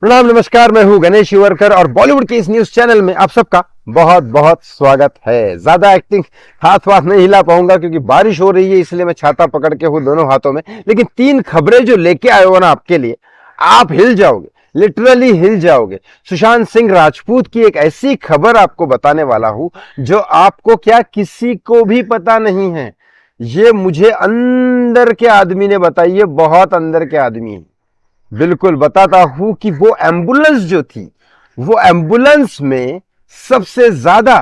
प्रणाम, नमस्कार। मैं हूं गणेश युवरकर और बॉलीवुड के इस न्यूज चैनल में आप सबका बहुत बहुत स्वागत है। ज्यादा एक्टिंग हाथ वाथ नहीं हिला पाऊंगा क्योंकि बारिश हो रही है, इसलिए मैं छाता पकड़ के हूं दोनों हाथों में। लेकिन 3 खबरें जो लेके आए हो ना आपके लिए, आप हिल जाओगे, लिटरली हिल जाओगे। सुशांत सिंह राजपूत की एक ऐसी खबर आपको बताने वाला हूं जो आपको क्या किसी को भी पता नहीं है। ये मुझे अंदर के आदमी ने बताई है, बहुत अंदर के आदमी है। बिल्कुल बताता हूं कि वो एम्बुलेंस जो थी, वो एम्बुलेंस में सबसे ज्यादा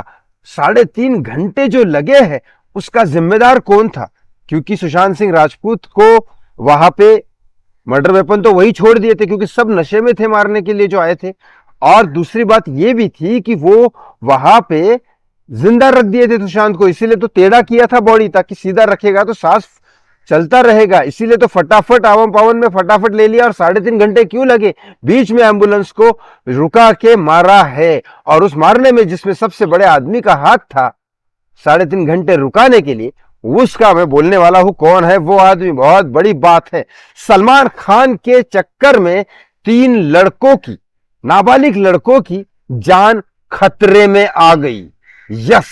3.5 घंटे जो लगे हैं, उसका जिम्मेदार कौन था। क्योंकि सुशांत सिंह राजपूत को वहां पे मर्डर वेपन तो वही छोड़ दिए थे, क्योंकि सब नशे में थे मारने के लिए जो आए थे। और दूसरी बात ये भी थी कि वो वहां पे जिंदा रख दिए थे सुशांत को, इसीलिए तो टेढ़ा किया था बॉडी, ताकि सीधा रखेगा तो सांस चलता रहेगा। इसीलिए तो फटाफट आवन पावन में फटाफट ले लिया। और 3.5 घंटे क्यों लगे, बीच में एम्बुलेंस को रुका के मारा है। और उस मारने में जिसमें सबसे बड़े आदमी का हाथ था 3.5 घंटे रुकाने के लिए, उसका मैं बोलने वाला हूं। कौन है वो आदमी, बहुत बड़ी बात है। सलमान खान के चक्कर में 3 लड़कों की, नाबालिग लड़कों की जान खतरे में आ गई। यस,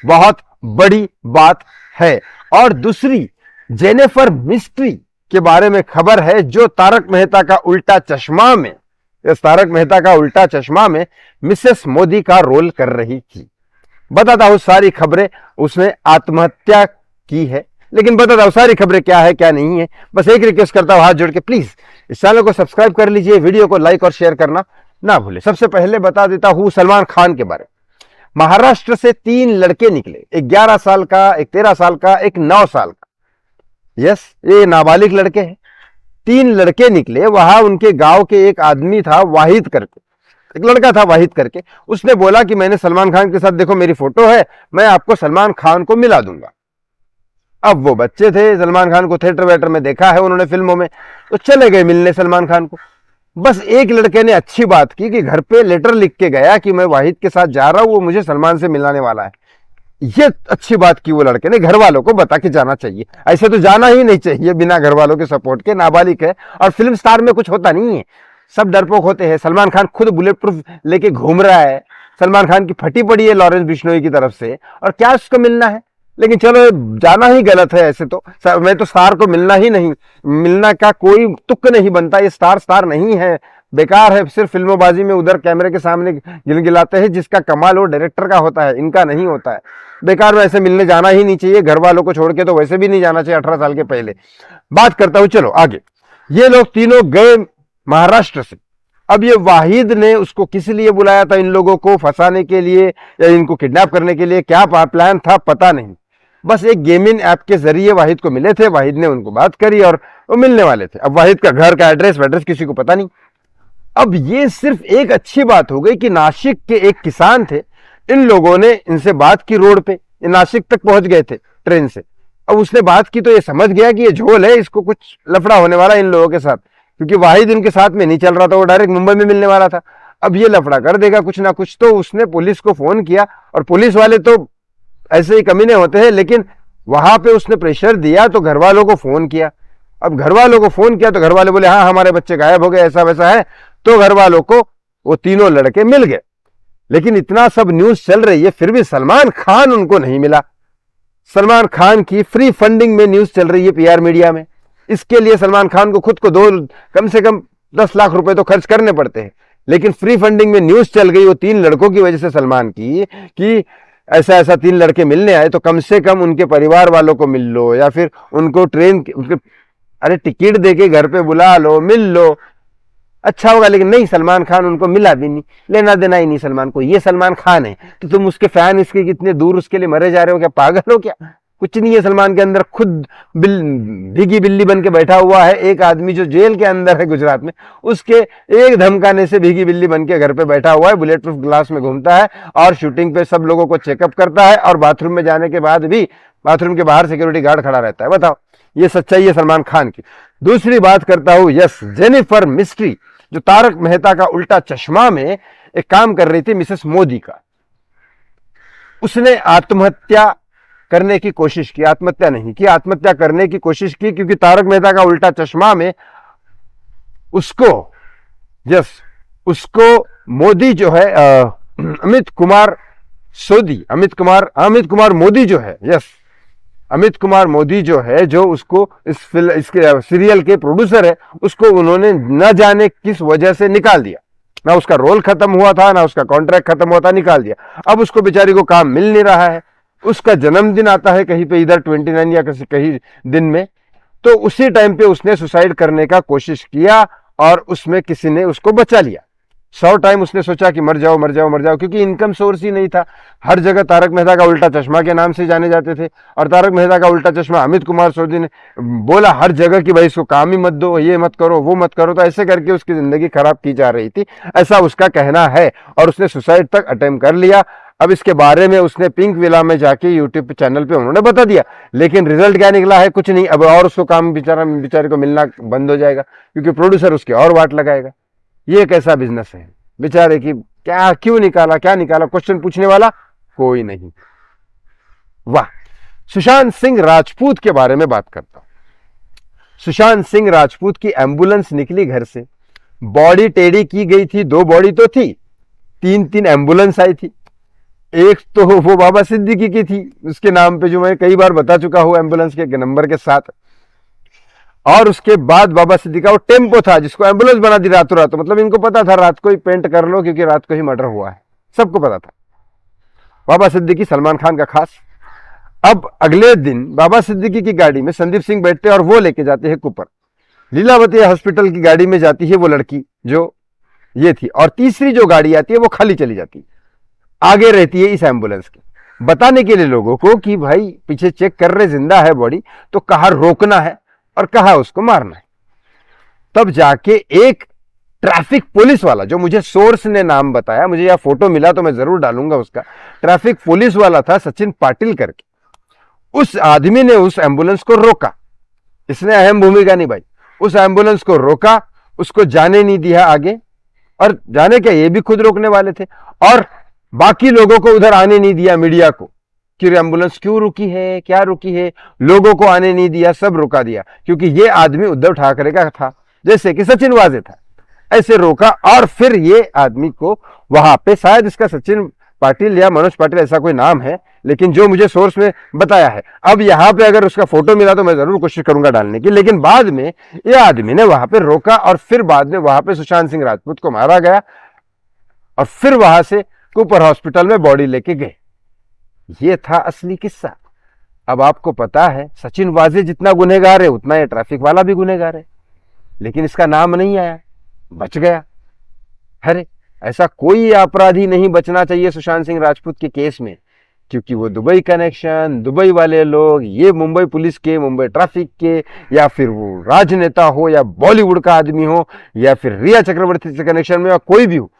बहुत बड़ी बात है। और दूसरी, जेनिफर मिस्ट्री के बारे में खबर है, जो तारक मेहता का उल्टा चश्मा में, इस तारक मेहता का उल्टा चश्मा में मिसेस मोदी का रोल कर रही थी। बताता हूं सारी खबरें। उसने आत्महत्या की है, लेकिन बताता हूं सारी खबरें क्या है क्या नहीं है। बस एक रिक्वेस्ट करता हूं हाथ जोड़ के, प्लीज इस चैनल को सब्सक्राइब कर लीजिए, वीडियो को लाइक और शेयर करना ना भूले। सबसे पहले बता देता हूं सलमान खान के बारे में। महाराष्ट्र से 3 लड़के निकले, एक 11 साल का, एक 13 साल का, एक 9 साल का। यस, ये नाबालिग लड़के हैं। 3 लड़के निकले। वहां उनके गांव के एक आदमी था, वाहिद करके, एक लड़का था वाहिद करके। उसने बोला कि मैंने सलमान खान के साथ, देखो मेरी फोटो है, मैं आपको सलमान खान को मिला दूंगा। अब वो बच्चे थे, सलमान खान को थिएटर वेटर में देखा है उन्होंने, फिल्मों में, तो चले गए मिलने सलमान खान को। बस एक लड़के ने अच्छी बात की कि घर पे लेटर लिख के गया कि मैं वाहिद के साथ जा रहा हूं, वो मुझे सलमान से मिलाने वाला है। ये अच्छी बात की वो लड़के ने, घर वालों को बता के जाना चाहिए। ऐसे तो जाना ही नहीं चाहिए बिना घर वालों के सपोर्ट के। नाबालिग है और फिल्म स्टार में कुछ होता नहीं है, सब डरपोक होते हैं। सलमान खान खुद बुलेट प्रूफ लेके घूम रहा है, सलमान खान की फटी पड़ी है लॉरेंस बिश्नोई की तरफ से, और क्या उसको मिलना है। लेकिन चलो, जाना ही गलत है ऐसे तो। मैं तो स्टार को मिलना ही नहीं, मिलना का कोई तुक नहीं बनता। ये स्टार नहीं है, बेकार है, सिर्फ फिल्मोबाजी में उधर कैमरे के सामने गिलगिलाते हैं। जिसका कमाल वो डायरेक्टर का होता है, इनका नहीं होता है। बेकार में ऐसे मिलने जाना ही नहीं चाहिए, घर वालों को छोड़ के तो वैसे भी नहीं जाना चाहिए 18 साल के पहले। बात करता हूं, चलो आगे। ये लोग तीनों गए महाराष्ट्र से। अब ये वाहिद ने उसको किस लिए बुलाया था, इन लोगों को फंसाने के लिए या इनको किडनैप करने के लिए, क्या प्लान था पता नहीं। बस एक गेमिंग ऐप के जरिए वाहिद को मिले थे, वाहिद ने उनको बात करी और वो मिलने वाले थे। अब वाहिद का घर का एड्रेस वेड्रेस किसी को पता नहीं। अब ये सिर्फ एक अच्छी बात हो गई कि नासिक के एक किसान थे, इन लोगों ने इनसे बात की रोड पे, नासिक तक पहुंच गए थे ट्रेन से। अब उसने बात की तो ये समझ गया कि ये झोल है, इसको कुछ लफड़ा होने वाला इन लोगों के साथ, क्योंकि वाहिद इनके साथ में नहीं चल रहा था, वो डायरेक्ट मुंबई में मिलने वाला था। अब ये लफड़ा कर देगा कुछ ना कुछ, तो उसने पुलिस को फोन किया। और पुलिस वाले तो ऐसे ही कमीने होते हैं, लेकिन वहां पे उसने प्रेशर दिया तो घर वालों को फोन किया। अब घर वालों को फोन किया तो घर वाले बोले हाँ हमारे बच्चे गायब हो गए, ऐसा वैसा है। तो घर वालों को वो तीनों लड़के मिल गए। लेकिन इतना सब न्यूज चल रही है, फिर भी सलमान खान उनको नहीं मिला। सलमान खान की फ्री फंडिंग में न्यूज चल रही है पीआर मीडिया में। इसके लिए सलमान खान को खुद को कम से कम 10 लाख रुपए तो खर्च करने पड़ते हैं। लेकिन फ्री फंडिंग में न्यूज चल गई वो 3 लड़कों की वजह से सलमान की, कि ऐसा ऐसा 3 लड़के मिलने आए, तो कम से कम उनके परिवार वालों को मिल लो, या फिर उनको अरे टिकट देके घर पे बुला लो, मिल लो, अच्छा होगा। लेकिन नहीं, सलमान खान उनको मिला भी नहीं, लेना देना ही नहीं सलमान को। ये सलमान खान है तो तुम उसके फैन, इसके कितने दूर उसके लिए मरे जा रहे हो, क्या पागल हो क्या। कुछ नहीं है सलमान के अंदर, खुद भीगी बिल्ली बन के बैठा हुआ है। एक आदमी जो जेल के अंदर है गुजरात में, उसके एक धमकाने से भीगी बिल्ली बन के घर पे बैठा हुआ है, बुलेट प्रूफ ग्लास में घूमता है और शूटिंग पे सब लोगों को चेकअप करता है, और बाथरूम में जाने के बाद भी बाथरूम के बाहर सिक्योरिटी गार्ड खड़ा रहता है। बताओ, ये सच्चाई है सलमान खान की। दूसरी बात करता हूं, यस, जेनिफर मिस्ट्री, जो तारक मेहता का उल्टा चश्मा में एक काम कर रही थी मिसेस मोदी का, उसने आत्महत्या करने की कोशिश की, आत्महत्या नहीं की, आत्महत्या करने की कोशिश की, क्योंकि तारक मेहता का उल्टा चश्मा में उसको उसको मोदी जो है अमित कुमार मोदी जो है, यस, अमित कुमार मोदी जो है, जो उसको इसके सीरियल के प्रोड्यूसर है, उसको उन्होंने न जाने किस वजह से निकाल दिया। ना उसका रोल खत्म हुआ था, ना उसका कॉन्ट्रैक्ट खत्म हुआ था, निकाल दिया। अब उसको बेचारी को काम मिल नहीं रहा है। उसका जन्मदिन आता है कहीं पे इधर 29 या कहीं दिन में, तो उसी टाइम पे उसने सुसाइड करने का कोशिश किया और उसमें किसी ने उसको बचा लिया। 100 टाइम उसने सोचा कि मर जाओ मर जाओ मर जाओ, क्योंकि इनकम सोर्स ही नहीं था। हर जगह तारक मेहता का उल्टा चश्मा के नाम से जाने जाते थे, और तारक मेहता का उल्टा चश्मा अमित कुमार सोदी ने बोला हर जगह कि भाई इसको काम ही मत दो, ये मत करो, वो मत करो, तो ऐसे करके उसकी जिंदगी खराब की जा रही थी, ऐसा उसका कहना है। और उसने सुसाइड तक अटेम्प्ट कर लिया। अब इसके बारे में उसने पिंक विला में जाके यूट्यूब चैनल पे उन्होंने बता दिया, लेकिन रिजल्ट क्या निकला है? कुछ नहीं। अब और उसको काम बेचारे को मिलना बंद हो जाएगा, क्योंकि प्रोड्यूसर उसके और वाट लगाएगा। ये कैसा बिजनेस है बेचारे की? क्या, क्यों निकाला, क्या निकाला, क्वेश्चन पूछने वाला कोई नहीं। वाह। सुशांत सिंह राजपूत के बारे में बात करता हूं। सुशांत सिंह राजपूत की एम्बुलेंस निकली घर से, बॉडी टेढ़ी की गई थी। 2 बॉडी तो थी, 3 एम्बुलेंस आई थी। एक तो वो बाबा सिद्दीकी की थी, उसके नाम पे, जो मैं कई बार बता चुका हूं, एम्बुलेंस के नंबर के साथ। और उसके बाद बाबा सिद्दीकी का वो टेम्पो था, जिसको एम्बुलेंस बना दी रातों रात। मतलब इनको पता था रात को ही पेंट कर लो, क्योंकि रात को ही मर्डर हुआ है, सबको पता था। बाबा सिद्दीकी सलमान खान का खास। अब अगले दिन बाबा सिद्दीकी की गाड़ी में संदीप सिंह बैठते और वो लेके जाते हैं कुपर। लीलावती हॉस्पिटल की गाड़ी में जाती है वो लड़की जो ये थी, और तीसरी जो गाड़ी आती है वो खाली चली जाती है, आगे रहती है इस एम्बुलेंस की, बताने के लिए लोगों को कि भाई पीछे चेक कर रहे, जिंदा है बॉडी, तो कहाँ रोकना है और कहाँ उसको मारना है। तब जाके एक ट्रैफिक पुलिस वाला, जो मुझे सोर्स ने नाम बताया, मुझे यह फोटो मिला तो मैं जरूर डालूंगा उसका, ट्रैफिक पुलिस वाला था सचिन पाटिल करके। उस आदमी ने उस एम्बुलेंस को रोका। इसने अहम भूमिका निभाई। उस एम्बुलेंस को रोका, उसको जाने नहीं दिया आगे, और जाने क्या, ये भी खुद रोकने वाले थे, और बाकी लोगों को उधर आने नहीं दिया, मीडिया को, कि एम्बुलेंस क्यों रुकी है, क्या रुकी है, लोगों को आने नहीं दिया, सब रुका दिया, क्योंकि ये आदमी उद्धव ठाकरे का था, जैसे कि सचिन वाजे था, ऐसे रोका। और फिर ये आदमी को वहां पे, शायद इसका सचिन पाटिल या मनोज पाटिल ऐसा कोई नाम है, लेकिन जो मुझे सोर्स में बताया है। अब यहाँ पे अगर उसका फोटो मिला तो मैं जरूर कोशिश करूंगा डालने की। लेकिन बाद में ये आदमी ने वहां पे रोका, और फिर बाद में वहां पे सुशांत सिंह राजपूत को मारा गया, और फिर वहां से कुपर हॉस्पिटल में बॉडी लेके गए। ये था असली किस्सा। अब आपको पता है, सचिन वाजे जितना गुनहगार है उतना ये ट्रैफिक वाला भी गुनहगार है, लेकिन इसका नाम नहीं आया, बच गया। अरे ऐसा कोई अपराधी नहीं बचना चाहिए सुशांत सिंह राजपूत के केस में, क्योंकि वो दुबई कनेक्शन, दुबई वाले लोग, ये मुंबई पुलिस के, मुंबई ट्रैफिक के, या फिर वो राजनेता हो, या बॉलीवुड का आदमी हो, या फिर रिया चक्रवर्ती से कनेक्शन में, या कोई भी हो,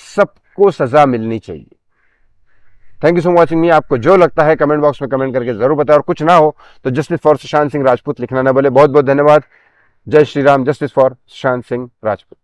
सबको सजा मिलनी चाहिए। Thank you so much watching मी। आपको जो लगता है कमेंट बॉक्स में कमेंट करके जरूर बताएं, और कुछ ना हो तो जस्टिस फॉर सुशांत सिंह राजपूत लिखना ना भूले। बहुत बहुत धन्यवाद। जय श्री राम। Justice for Sushant Singh Rajput.